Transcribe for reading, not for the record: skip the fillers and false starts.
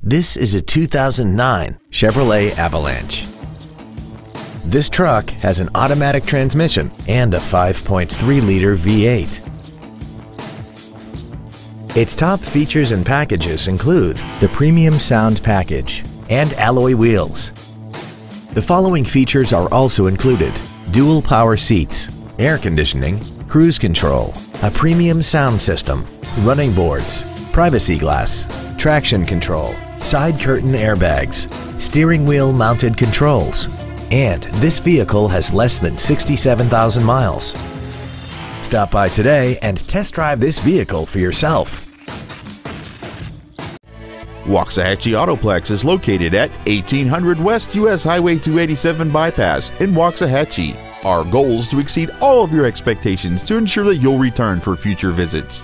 This is a 2009 Chevrolet Avalanche. This truck has an automatic transmission and a 5.3-liter V8. Its top features and packages include the premium sound package and alloy wheels. The following features are also included: dual power seats, air conditioning, cruise control, a premium sound system, running boards, privacy glass, traction control, side curtain airbags, steering wheel mounted controls, and this vehicle has less than 67,000 miles. Stop by today and test drive this vehicle for yourself. Waxahachie Autoplex is located at 1800 West US Highway 287 Bypass in Waxahachie. Our goal is to exceed all of your expectations to ensure that you'll return for future visits.